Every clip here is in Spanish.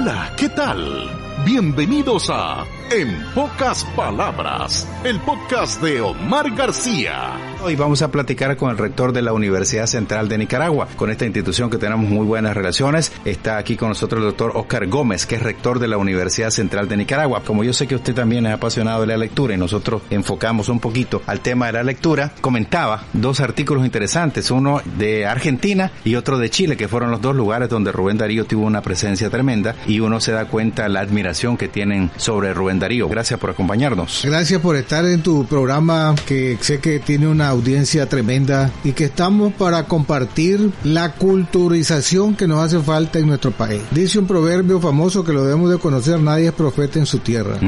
Hola, ¿qué tal? Bienvenidos a En Pocas Palabras, el podcast de Omar García. Hoy vamos a platicar con el rector de la Universidad Central de Nicaragua, con esta institución que tenemos muy buenas relaciones. Está aquí con nosotros el doctor Oscar Gómez, que es rector de la Universidad Central de Nicaragua. Como yo sé que usted también es apasionado de la lectura y nosotros enfocamos un poquito al tema de la lectura, comentaba dos artículos interesantes, uno de Argentina y otro de Chile, que fueron los dos lugares donde Rubén Darío tuvo una presencia tremenda, y uno se da cuenta la admiración que tienen sobre Rubén Darío. Gracias por acompañarnos. Gracias por estar en tu programa, que sé que tiene una audiencia tremenda y que estamos para compartir la culturización que nos hace falta en nuestro país. Dice un proverbio famoso que lo debemos de conocer: nadie es profeta en su tierra.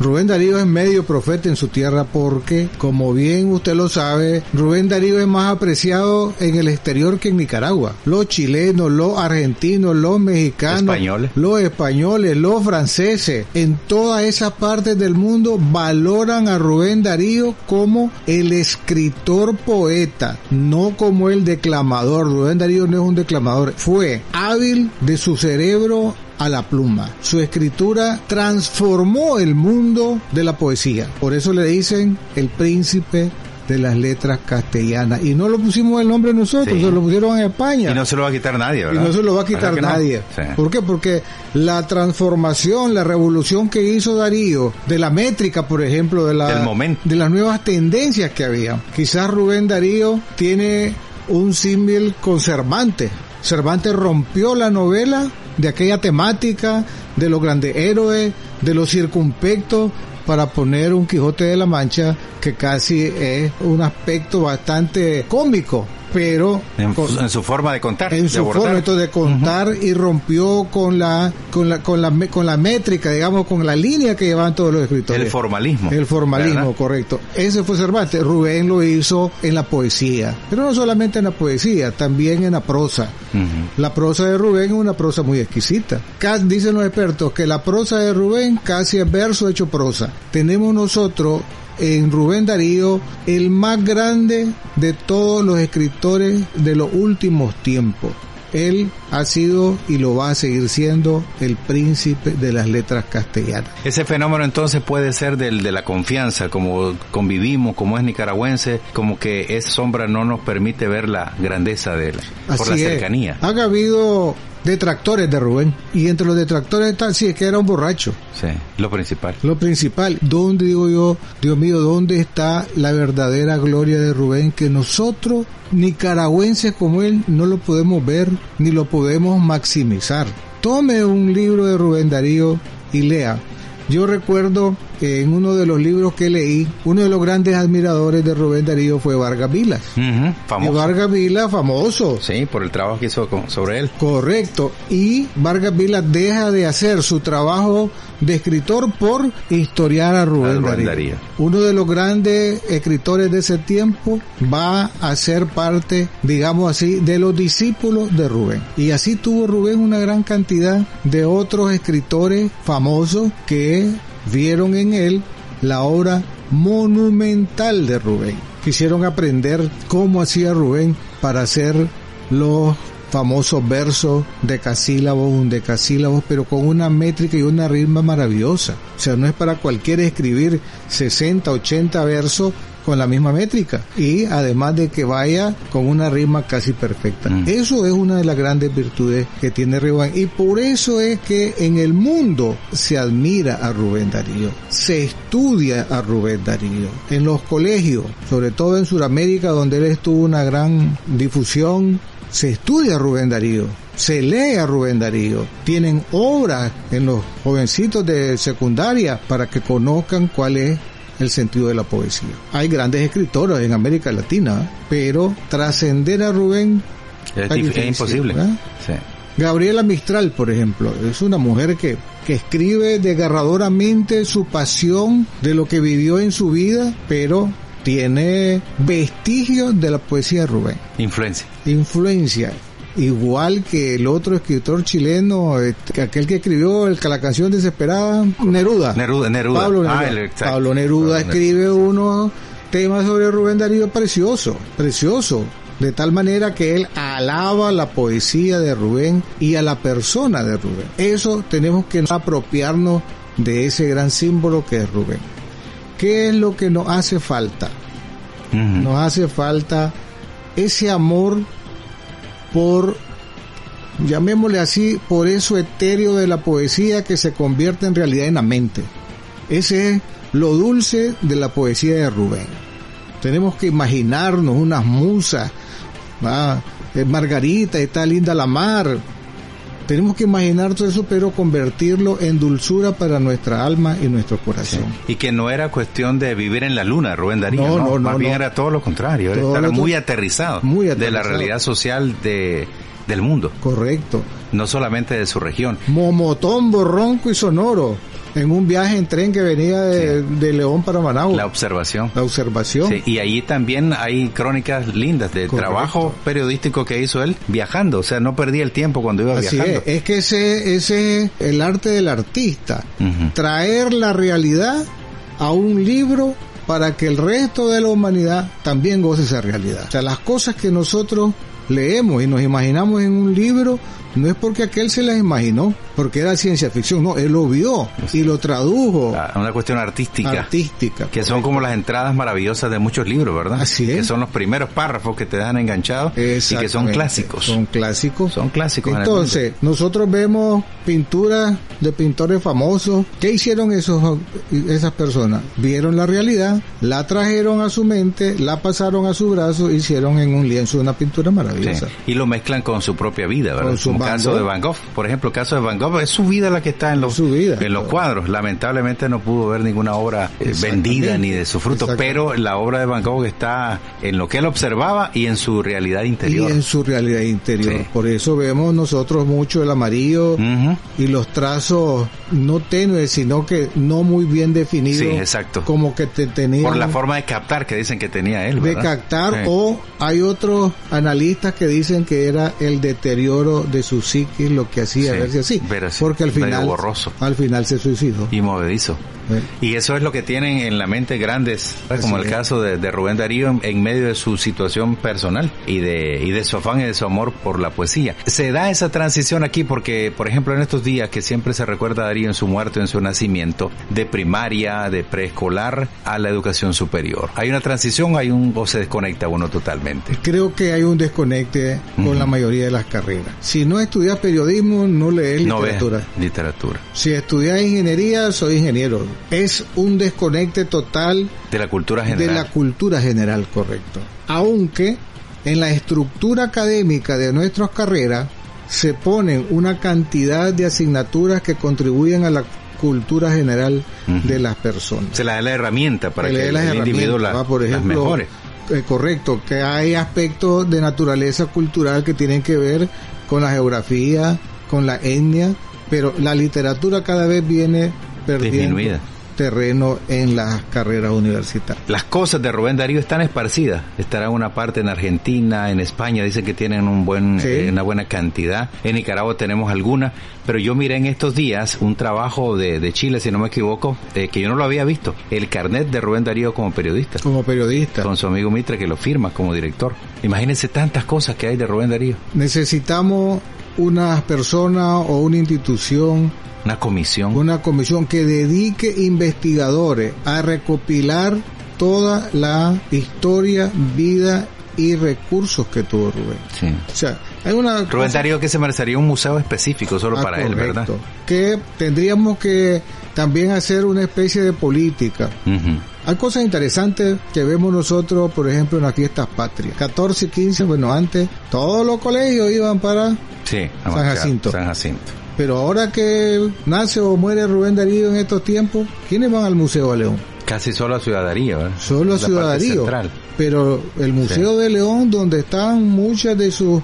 Rubén Darío es medio profeta en su tierra porque, como bien usted lo sabe, Rubén Darío es más apreciado en el exterior que en Nicaragua. Los chilenos, los argentinos, los mexicanos, los españoles, los franceses, en todas esas partes del mundo valoran a Rubén Darío como el escritor poeta, no como el declamador. Rubén Darío no es un declamador, fue hábil de su cerebro a la pluma. Su escritura transformó el mundo de la poesía. Por eso le dicen el príncipe de las letras castellanas. Y no lo pusimos el nombre nosotros, sí, se lo pusieron en España. Y no se lo va a quitar nadie, ¿verdad? Y no se lo va a quitar nadie. No? Sí. ¿Por qué? Porque la transformación, la revolución que hizo Darío, de la métrica, por ejemplo, del momento, de las nuevas tendencias que había. Quizás Rubén Darío tiene un símil con Cervantes. Cervantes rompió la novela de aquella temática de los grandes héroes, de los circunspectos, para poner un Quijote de la Mancha que casi es un aspecto bastante cómico, pero en su forma de contar, en su forma de contar, y rompió con la métrica, digamos, con la línea que llevaban todos los escritores. El formalismo, ¿verdad? Correcto. Ese fue Cervantes. Rubén lo hizo en la poesía, pero no solamente en la poesía, también en la prosa. La prosa de Rubén es una prosa muy exquisita. Dicen los expertos que la prosa de Rubén casi es verso hecho prosa. Tenemos nosotros en Rubén Darío el más grande de todos los escritores de los últimos tiempos. Él ha sido y lo va a seguir siendo el príncipe de las letras castellanas. Ese fenómeno entonces puede ser del de la confianza, como convivimos, como es nicaragüense, como que esa sombra no nos permite ver la grandeza de él, por la cercanía. Ha habido detractores de Rubén, y entre los detractores está, sí, es que era un borracho. Sí, lo principal. ¿Dónde, digo yo, Dios mío, dónde está la verdadera gloria de Rubén, que nosotros, nicaragüenses como él, no lo podemos ver ni lo podemos maximizar? Tome un libro de Rubén Darío y lea. Yo recuerdo en uno de los libros que leí, uno de los grandes admiradores de Rubén Darío fue Vargas Vilas. Famoso. Y Vargas Vilas, famoso. Sí, por el trabajo que hizo sobre él. Correcto. Y Vargas Vilas deja de hacer su trabajo de escritor por historiar a Rubén Darío. Uno de los grandes escritores de ese tiempo va a ser parte, digamos así, de los discípulos de Rubén. Y así tuvo Rubén una gran cantidad de otros escritores famosos que vieron en él la obra monumental de Rubén. Quisieron aprender cómo hacía Rubén para hacer los famosos versos decasílabos, undecasílabos, pero con una métrica y una rima maravillosa. O sea, no es para cualquiera escribir 60, 80 versos con la misma métrica, y además de que vaya con una rima casi perfecta. Eso es una de las grandes virtudes que tiene Rubén, y por eso es que en el mundo se admira a Rubén Darío, se estudia a Rubén Darío en los colegios, sobre todo en Sudamérica, donde él tuvo una gran difusión. Se estudia a Rubén Darío, se lee a Rubén Darío, tienen obras en los jovencitos de secundaria para que conozcan cuál es el sentido de la poesía. Hay grandes escritores en América Latina, pero trascender a Rubén es imposible. Sí. Gabriela Mistral, por ejemplo, es una mujer que escribe desgarradoramente su pasión de lo que vivió en su vida, pero tiene vestigios de la poesía de Rubén. Influencia. Igual que el otro escritor chileno, aquel que escribió la canción Desesperada, Neruda. Pablo Neruda escribe unos temas sobre Rubén Darío precioso. de tal manera que él alaba la poesía de Rubén y a la persona de Rubén. Eso tenemos que apropiarnos de ese gran símbolo que es Rubén. ¿Qué es lo que nos hace falta? Nos hace falta ese amor por, llamémosle así, por eso etéreo de la poesía que se convierte en realidad en la mente. Ese es lo dulce de la poesía de Rubén. Tenemos que imaginarnos unas musas, Margarita, está linda la mar. Tenemos que imaginar todo eso, pero convertirlo en dulzura para nuestra alma y nuestro corazón. Sí. Y que no era cuestión de vivir en la luna, Rubén Darío, ¿no? Más bien era todo lo contrario, era estar muy aterrizado de la realidad social del mundo. Correcto. No solamente de su región. Momotombo, ronco y sonoro. En un viaje en tren que venía de León para Managua. La observación. Sí, y ahí también hay crónicas lindas de trabajo periodístico que hizo él viajando. O sea, no perdía el tiempo cuando iba viajando. Es que ese es el arte del artista. Traer la realidad a un libro para que el resto de la humanidad también goce esa realidad. O sea, las cosas que nosotros leemos y nos imaginamos en un libro, no es porque aquel se las imaginó, porque era ciencia ficción, no, él lo vio y lo tradujo. Una cuestión artística. Que son como las entradas maravillosas de muchos libros, ¿verdad? Así es. Que son los primeros párrafos que te dejan enganchado y que son clásicos. Son clásicos. Entonces, nosotros vemos pinturas de pintores famosos. ¿Qué hicieron esas personas? Vieron la realidad, la trajeron a su mente, la pasaron a su brazo, hicieron en un lienzo una pintura maravillosa. Sí. Y lo mezclan con su propia vida, ¿verdad? Como caso de Van Gogh. Por ejemplo, el caso de Van Gogh es su vida la que está en los cuadros. Lamentablemente no pudo ver ninguna obra vendida ni de su fruto, pero la obra de Van Gogh está en lo que él observaba y en su realidad interior. Sí. Por eso vemos nosotros mucho el amarillo y los trazos no tenues, sino que no muy bien definidos. Sí, exacto. Como que tenían... Por la forma de captar que dicen que tenía él, ¿verdad? De captar, o hay otros analistas que dicen que era el deterioro de su psiquis lo que hacía verse así. Porque al final se suicidó. Y movedizo. Y eso es lo que tienen en la mente grandes, como el caso de Rubén Darío en medio de su situación personal y de su afán y de su amor por la poesía. Se da esa transición aquí porque, por ejemplo, en estos días que siempre se recuerda a Darío en su muerte, en su nacimiento, de primaria, de preescolar a la educación superior. ¿Hay una transición o se desconecta uno totalmente? Creo que hay un desconecte con la mayoría de las carreras. Si no estudias periodismo, no lees literatura. Literatura. Si estudias ingeniería, soy ingeniero. Es un desconecte total de la cultura general. De la cultura general, correcto. Aunque en la estructura académica de nuestras carreras se ponen una cantidad de asignaturas que contribuyen a la cultura general de las personas. Se le da la herramienta para que el individuo por ejemplo, las mejore. Correcto, que hay aspectos de naturaleza cultural que tienen que ver con la geografía, con la etnia, pero la literatura cada vez viene perdiendo terreno en las carreras universitarias. Las cosas de Rubén Darío están esparcidas. Estará en una parte en Argentina, en España, dicen que tienen una buena cantidad. En Nicaragua tenemos algunas, pero yo miré en estos días un trabajo de Chile, si no me equivoco, que yo no lo había visto. El carnet de Rubén Darío como periodista. Con su amigo Mitre, que lo firma como director. Imagínense tantas cosas que hay de Rubén Darío. Necesitamos una persona o una institución, una comisión que dedique investigadores a recopilar toda la historia, vida y recursos que tuvo Rubén. Sí. O sea, hay una Rubén Darío que se merecería un museo específico solo para él, ¿verdad? Que tendríamos que también hacer una especie de política. Hay cosas interesantes que vemos nosotros, por ejemplo, en las fiestas patrias. 14 y 15, antes todos los colegios iban para San Jacinto. Pero ahora que nace o muere Rubén Darío en estos tiempos, ¿quiénes van al Museo de León? Casi solo a Ciudad Darío, ¿eh? Solo a Ciudad Darío. Pero el Museo de León, donde están muchas de sus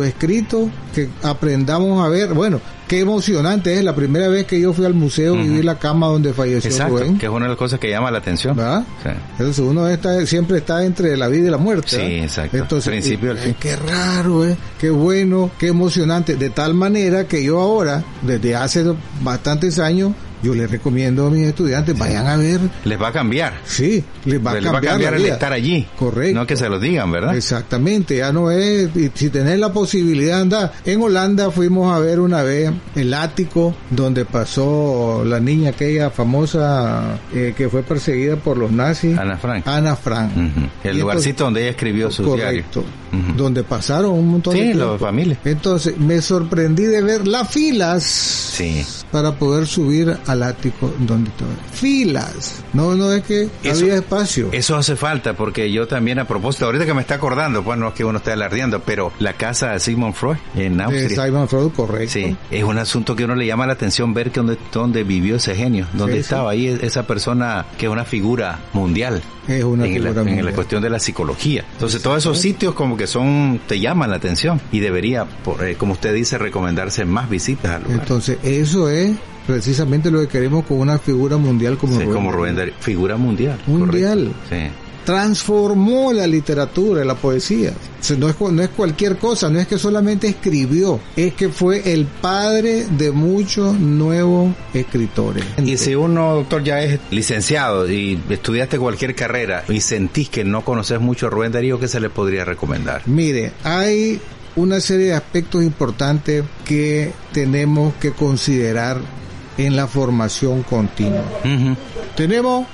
escritos, que aprendamos a ver. Bueno, qué emocionante es la primera vez que yo fui al museo y vi la cama donde falleció Rubén. Que es una de las cosas que llama la atención. ¿Verdad? Sí. Entonces uno siempre está entre la vida y la muerte. Sí, exacto. Entonces, principio al fin. Qué raro, qué bueno, qué emocionante. De tal manera que yo ahora, desde hace bastantes años, yo les recomiendo a mis estudiantes, vayan a ver. Les va a cambiar. Sí, les va a cambiar el estar allí. Correcto. No que se lo digan, ¿verdad? Exactamente, ya no es, si tenés la posibilidad de andar. En Holanda fuimos a ver una vez el ático donde pasó la niña aquella famosa que fue perseguida por los nazis. Ana Frank. Uh-huh. El lugarcito donde ella escribió su diario. Correcto. Uh-huh. Donde pasaron un montón de la familia. Entonces, me sorprendí de ver las filas para poder subir al ático donde estaba. Filas. No es que había espacio. Eso hace falta, porque yo también, a propósito, ahorita que me está acordando, pues no es que uno esté alardeando, pero la casa de Sigmund Freud en Austria. Sigmund Freud, correcto. Sí, es un asunto que uno le llama la atención ver que donde vivió ese genio, donde estaba ahí esa persona que es una figura mundial. Es una figura mundial. En la cuestión de la psicología. Entonces, todos esos sitios como que te llaman la atención y debería, como usted dice, recomendarse más visitas al lugar. Entonces, eso es precisamente lo que queremos con una figura mundial como Rubén Darío. Figura mundial. Mundial. Correcto. Sí. Transformó la literatura, la poesía. O sea, no es cualquier cosa, no es que solamente escribió, es que fue el padre de muchos nuevos escritores. Y si uno, doctor, ya es licenciado y estudiaste cualquier carrera y sentís que no conoces mucho a Rubén Darío, ¿qué se le podría recomendar? Mire, hay una serie de aspectos importantes que tenemos que considerar en la formación continua. Uh-huh. Tenemos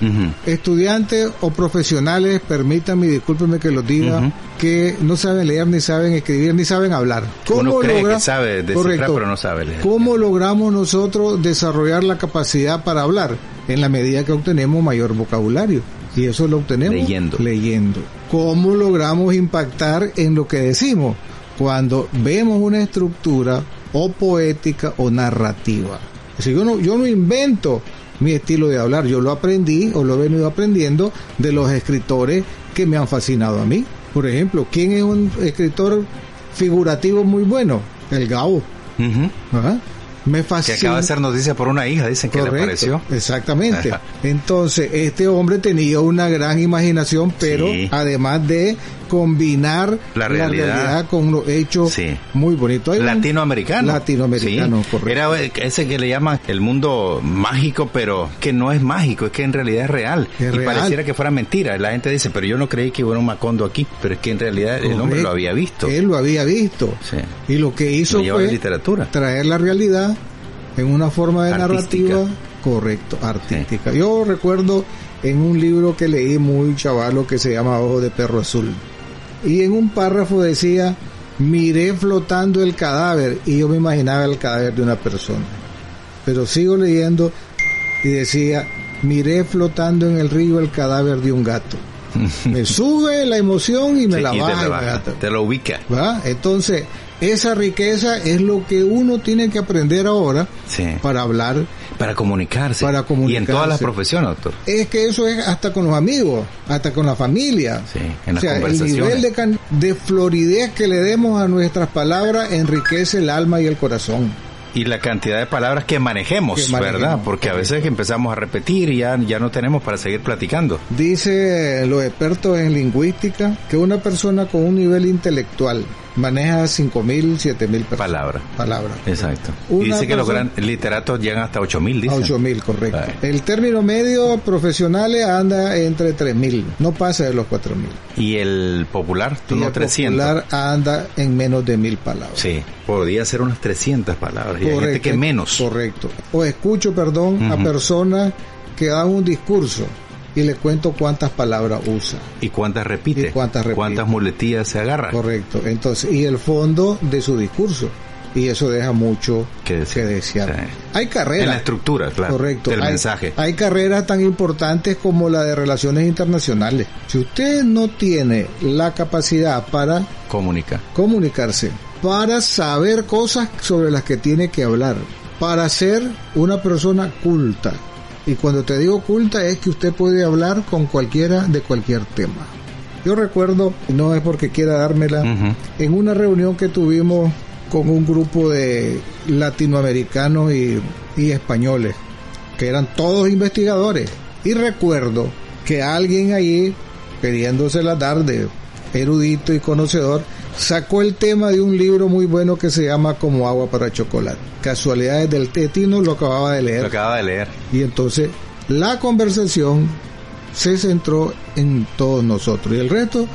estudiantes o profesionales, permítanme, discúlpenme que los diga, que no saben leer, ni saben escribir, ni saben hablar. Uno cree que sabe descifrar, pero no sabe leer. ¿Cómo logramos nosotros desarrollar la capacidad para hablar? En la medida que obtenemos mayor vocabulario. Y eso lo obtenemos leyendo. ¿Cómo logramos impactar en lo que decimos? Cuando vemos una estructura o poética o narrativa. Si yo no invento mi estilo de hablar, yo lo aprendí o lo he venido aprendiendo de los escritores que me han fascinado a mí. Por ejemplo, ¿quién es un escritor figurativo muy bueno? El Gabo. Uh-huh. Me fascina. Que acaba de hacer noticia por una hija, dicen que le apareció. Exactamente. Entonces, este hombre tenía una gran imaginación, pero además de combinar la realidad con los hechos muy bonitos. Latinoamericano, correcto. Era ese que le llaman el mundo mágico, pero que no es mágico, es que en realidad es real. Pareciera que fuera mentira. La gente dice, pero yo no creí que hubiera un Macondo aquí, pero es que en realidad el hombre lo había visto. Él lo había visto. Sí. Y lo que hizo fue literatura. Traer la realidad en una forma de narrativa artística. Sí. Yo recuerdo en un libro que leí muy chavalo que se llama Ojo de Perro Azul, y en un párrafo decía: miré flotando el cadáver, y yo me imaginaba el cadáver de una persona, pero sigo leyendo y decía: miré flotando en el río el cadáver de un gato. Me sube la emoción y me la baja. Te lo ubica. ¿Va? Entonces, esa riqueza es lo que uno tiene que aprender ahora para hablar. Para comunicarse. Y en todas las profesiones, doctor. Es que eso es hasta con los amigos, hasta con la familia. Sí, en las conversaciones. El nivel de floridez que le demos a nuestras palabras enriquece el alma y el corazón. Y la cantidad de palabras que manejemos, ¿verdad? Porque a veces empezamos a repetir y ya no tenemos para seguir platicando. Dice los expertos en lingüística que una persona con un nivel intelectual maneja 5.000, 7.000 palabras. Exacto. Y dice que los grandes literatos llegan hasta 8.000, dicen. 8.000, correcto. El término medio profesionales anda entre 3.000, no pasa de los 4.000. ¿Y el popular? El 300. popular anda en menos de 1.000 palabras. Sí, podría ser unas 300 palabras. Y hay gente que menos. Correcto. O escucho, a personas que dan un discurso y le cuento cuántas palabras usa. ¿Y cuántas repite? ¿Cuántas muletillas se agarra? Correcto. Entonces, y el fondo de su discurso. Y eso deja mucho que desear. Sí. Hay carreras. En la estructura, claro. Correcto. Del mensaje. Hay carreras tan importantes como la de relaciones internacionales. Si usted no tiene la capacidad para comunicarse, para saber cosas sobre las que tiene que hablar, para ser una persona culta. Y cuando te digo culta es que usted puede hablar con cualquiera de cualquier tema. Yo recuerdo, no es porque quiera dármela, en una reunión que tuvimos con un grupo de latinoamericanos y españoles, que eran todos investigadores. Y recuerdo que alguien allí, queriéndosela dar de erudito y conocedor, sacó el tema de un libro muy bueno que se llama Como agua para chocolate. Casualidades del Tino lo acababa de leer. Lo acaba de leer. Y entonces la conversación se centró en todos nosotros y el resto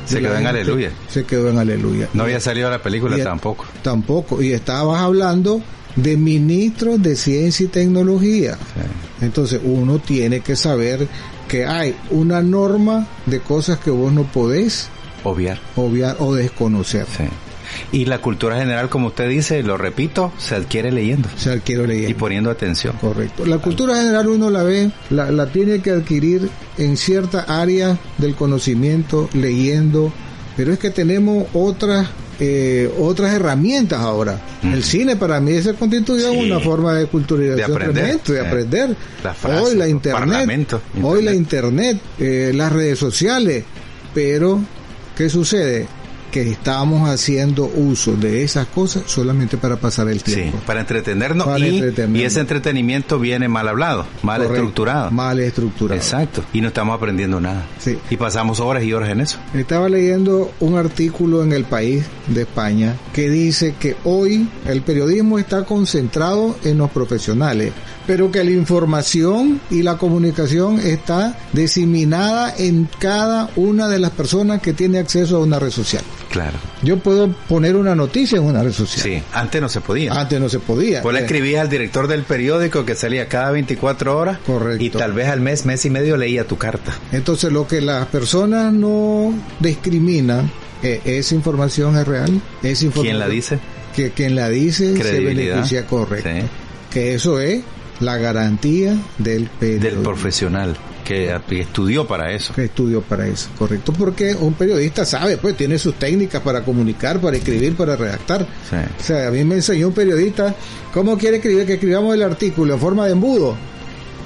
se quedó en aleluya. Se quedó en aleluya. No había salido la película tampoco. Tampoco. Y estabas hablando de ministros de ciencia y tecnología. Sí. Entonces uno tiene que saber que hay una norma de cosas que vos no podés obviar o desconocer. Sí. Y la cultura general, como usted dice, lo repito, se adquiere leyendo. Se adquiere leyendo. Y poniendo atención. Correcto. La cultura general uno la ve, la tiene que adquirir en cierta área del conocimiento, leyendo, pero es que tenemos otras herramientas ahora. El cine para mí se constituye una forma de culturalización de aprender. Hoy la internet, las redes sociales, pero ¿qué sucede? Que estamos haciendo uso de esas cosas solamente para pasar el tiempo. Sí, para entretenernos, y ese entretenimiento viene mal hablado, mal estructurado. Mal estructurado. Exacto. Y no estamos aprendiendo nada. Sí. Y pasamos horas y horas en eso. Estaba leyendo un artículo en El País de España que dice que hoy el periodismo está concentrado en los profesionales, pero que la información y la comunicación está diseminada en cada una de las personas que tiene acceso a una red social. Claro. Yo puedo poner una noticia en una red social. Sí, antes no se podía. Vos le escribías al director del periódico que salía cada 24 horas. Correcto. Y tal vez al mes y medio leía tu carta. Entonces lo que las personas no discriminan, esa información es real. ¿Quién la dice? Que quien la dice se beneficia, correcto. Sí. Que eso es la garantía del periodismo. Del profesional. Que estudió para eso. Correcto, porque un periodista sabe, pues tiene sus técnicas para comunicar, para escribir, para redactar. Sí. O sea, a mí me enseñó un periodista cómo quiere escribir, que escribamos el artículo en forma de embudo.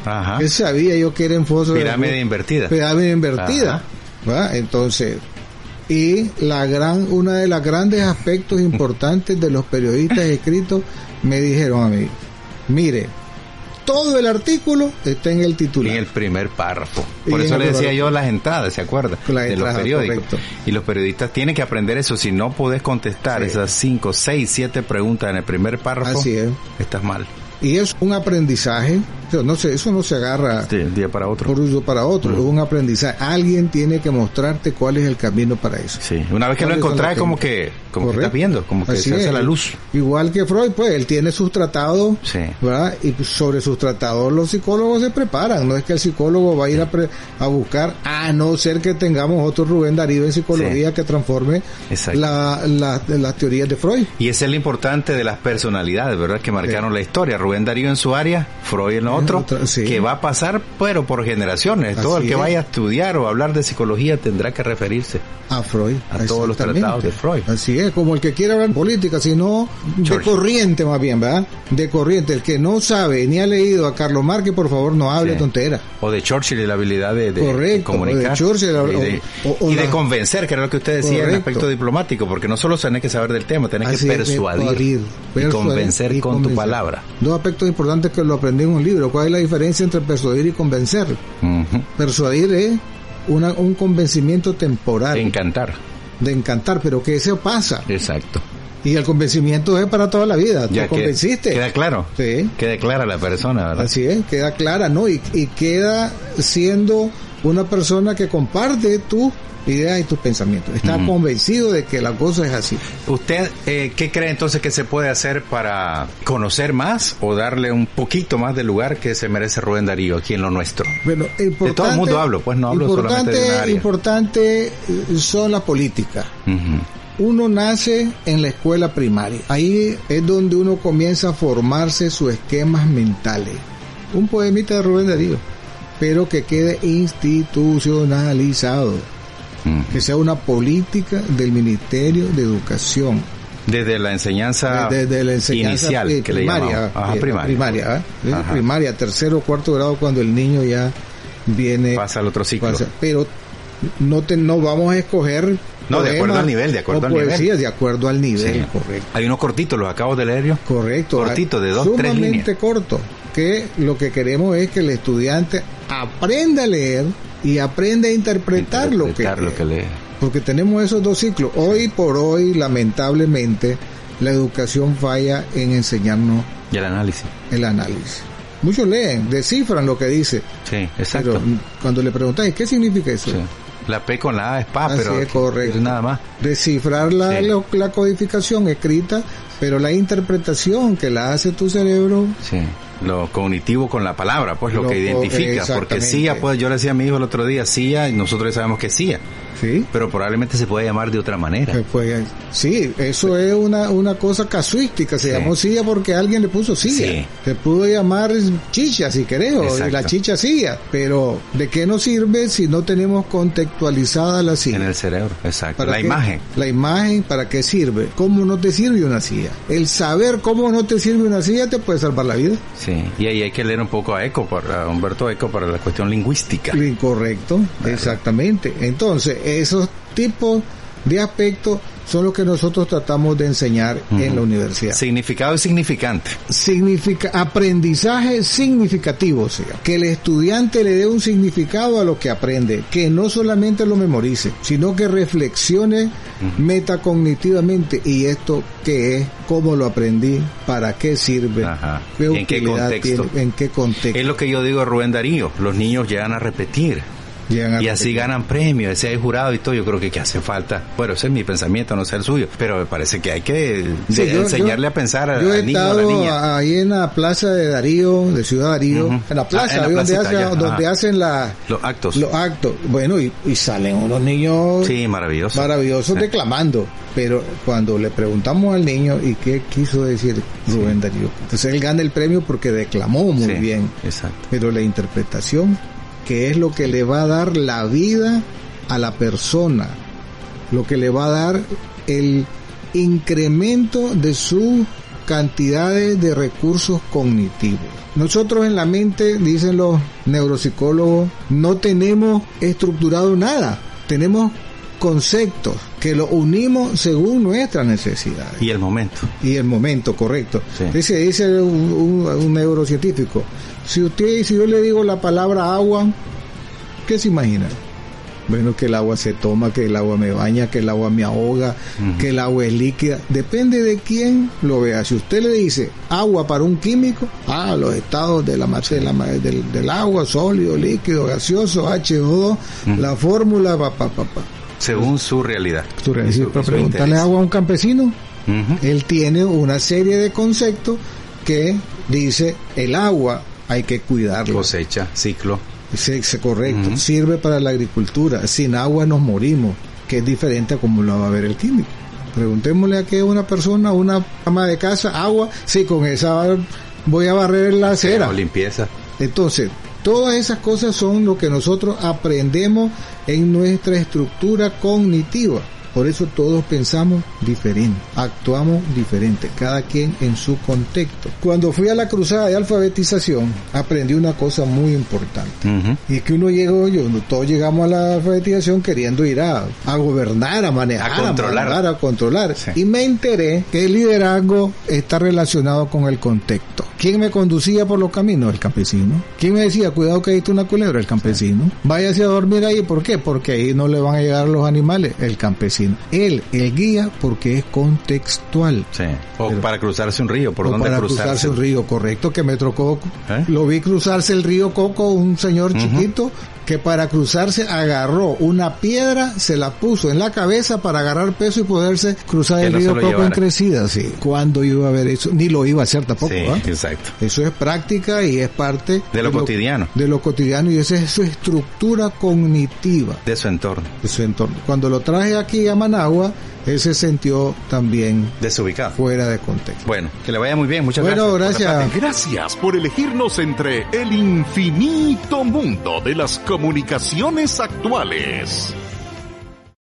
Ajá. Él sabía yo que era en foso pirámide invertida. ¿Va? Entonces, y una de las grandes aspectos importantes de los periodistas escritos me dijeron a mí, mire, todo el artículo está en el titular. En el primer párrafo. Por eso le decía yo las entradas, ¿se acuerda? De los periódicos. Correcto. Y los periodistas tienen que aprender eso. Si no podés contestar esas 5, 6, 7 preguntas en el primer párrafo, así es. Estás mal. Y es un aprendizaje, no sé, eso no se agarra de un día para otro. Por uso para otro, es un aprendizaje. Alguien tiene que mostrarte cuál es el camino para eso. Sí, una vez que lo encontrás, como que estás viendo, como que se hace la luz. Igual que Freud, pues, él tiene sus tratados, ¿verdad? Y sobre sus tratados los psicólogos se preparan. No es que el psicólogo va a ir a buscar, a no ser que tengamos otro Rubén Darío en psicología que transforme las teorías de Freud. Y ese es lo importante de las personalidades, ¿verdad? Que marcaron la historia. Rubén Darío en su área, Freud en otro, que va a pasar, pero por generaciones. Todo el que vaya a estudiar o hablar de psicología tendrá que referirse a Freud, a todos los tratados de Freud. Así es, como el que quiere hablar política, sino de corriente más bien, ¿verdad? De corriente. El que no sabe ni ha leído a Carlos Márquez, por favor, no hable tontera. O de Churchill y la habilidad de comunicar. De Churchill, y de convencer, que era lo que usted decía en el aspecto diplomático, porque no solo tenés que saber del tema, tenés que persuadir y convencer con tu palabra. Dos aspectos importantes que lo aprendí en un libro. ¿Cuál es la diferencia entre persuadir y convencer? Persuadir es un convencimiento temporal. De encantar, pero que eso pasa. Exacto. Y el convencimiento es para toda la vida. ¿Te convenciste? Queda claro. Sí. Queda clara la persona, ¿verdad? Así es, queda clara, ¿no? Y queda siendo una persona que comparte tus ideas y tus pensamientos. Está convencido de que la cosa es así. ¿Usted qué cree entonces que se puede hacer para conocer más o darle un poquito más de lugar que se merece Rubén Darío aquí en lo nuestro? Bueno, de todo el mundo hablo, pues no hablo solamente de una área. Importante son las políticas. Uno nace en la escuela primaria. Ahí es donde uno comienza a formarse sus esquemas mentales. Un poemita de Rubén Darío, pero que quede institucionalizado. Que sea una política del Ministerio de Educación. Desde la enseñanza, inicial, que primaria, primaria, tercero o cuarto grado, cuando el niño ya viene... Pasa al otro ciclo. Pero no vamos a escoger... No, de acuerdo al nivel, de acuerdo al nivel, correcto. Hay unos cortitos, los acabo de leer yo. Correcto. Cortitos, de 2-3 líneas. Sumamente corto, que lo que queremos es que el estudiante aprenda a leer y aprenda a interpretar lo que lee. porque tenemos esos dos ciclos. Hoy por hoy, lamentablemente, la educación falla en enseñarnos y el análisis. Muchos leen, descifran lo que dice. Sí, exacto. Pero cuando le preguntáis, ¿qué significa eso? Sí. La P con la A es pa, así pero es correcto. Es nada más. Descifrar la codificación escrita, pero la interpretación que la hace tu cerebro. Sí. Lo cognitivo con la palabra, pues lo que identifica. Porque CIA, pues yo le decía a mi hijo el otro día, CIA, y nosotros ya sabemos que es CIA. Sí. Pero probablemente se puede llamar de otra manera. Sí, eso es una cosa casuística. Se llamó CIA porque alguien le puso CIA. Sí. Se pudo llamar chicha, si querés, o la chicha CIA. Pero, ¿de qué nos sirve si no tenemos contextualizada la CIA? En el cerebro, exacto. La imagen. La imagen, ¿para qué sirve? ¿Cómo no te sirve una CIA? El saber cómo no te sirve una CIA te puede salvar la vida. Sí, y ahí hay que leer un poco a Humberto Eco para la cuestión lingüística. Incorrecto, claro. Exactamente. Entonces, esos tipos de aspectos son los que nosotros tratamos de enseñar en la universidad. Significado y significante. Aprendizaje significativo, o sea, que el estudiante le dé un significado a lo que aprende, que no solamente lo memorice, sino que reflexione metacognitivamente, y esto qué es, cómo lo aprendí, para qué sirve, qué ¿en qué contexto? ¿En qué contexto? Es lo que yo digo a Rubén Darío, los niños llegan a repetir. Y así ganan premios, ese hay jurado y todo. Yo creo que hace falta, bueno, ese es mi pensamiento, no sé el suyo, pero me parece que hay que enseñarle a pensar al niño o a la niña. Yo he estado ahí en la plaza de Darío, de Ciudad Darío, en la plaza, donde hacen los actos. Bueno, y salen unos niños maravillosos declamando. Pero cuando le preguntamos al niño, ¿y qué quiso decir Rubén Darío? Entonces él gana el premio porque declamó muy bien. Exacto. Pero la interpretación, que es lo que le va a dar la vida a la persona, lo que le va a dar el incremento de sus cantidades de recursos cognitivos. Nosotros en la mente, dicen los neuropsicólogos, no tenemos estructurado nada, tenemos conceptos que los unimos según nuestras necesidades. Y el momento, correcto. Sí. Dice un neurocientífico, si yo le digo la palabra agua, ¿qué se imagina? Bueno, que el agua se toma, que el agua me baña, que el agua me ahoga, que el agua es líquida. Depende de quién lo vea. Si usted le dice agua para un químico, los estados de del agua, sólido, líquido, gaseoso, H2O, la fórmula, según su realidad. Preguntarle agua a un campesino, él tiene una serie de conceptos que dice el agua hay que cuidarlo. Cosecha, ciclo. Correcto, sirve para la agricultura. Sin agua nos morimos, que es diferente a como lo va a ver el químico. Preguntémosle a que una persona, una ama de casa, agua, sí, con esa voy a barrer la acera. O limpieza. Entonces, todas esas cosas son lo que nosotros aprendemos en nuestra estructura cognitiva. Por eso todos pensamos diferente, actuamos diferente, cada quien en su contexto. Cuando fui a la cruzada de alfabetización, aprendí una cosa muy importante. Y es que todos llegamos a la alfabetización queriendo ir a gobernar, a manejar, a controlar. Sí. Y me enteré que el liderazgo está relacionado con el contexto. ¿Quién me conducía por los caminos? El campesino. ¿Quién me decía, cuidado que ahí está una culebra? El campesino. Váyase a dormir ahí, ¿por qué? Porque ahí no le van a llegar los animales. El campesino. Él, el guía, porque es contextual. Sí. Para cruzarse un río, ¿por dónde cruzarse? Para cruzarse un río, correcto, que me tocó. Lo vi cruzarse el río Coco, un señor chiquito, que para cruzarse agarró una piedra, se la puso en la cabeza para agarrar peso y poderse cruzar el río Coco en crecida. Sí. ¿Cuándo iba a ver eso? Ni lo iba a hacer tampoco. Sí, exacto. Eso es práctica y es parte de lo cotidiano. De lo cotidiano, y esa es su estructura cognitiva. De su entorno. Cuando lo traje aquí a Managua, él se sintió también desubicado, fuera de contexto. Bueno, que le vaya muy bien, muchas gracias. Gracias. Gracias por elegirnos entre el infinito mundo de las comunicaciones actuales.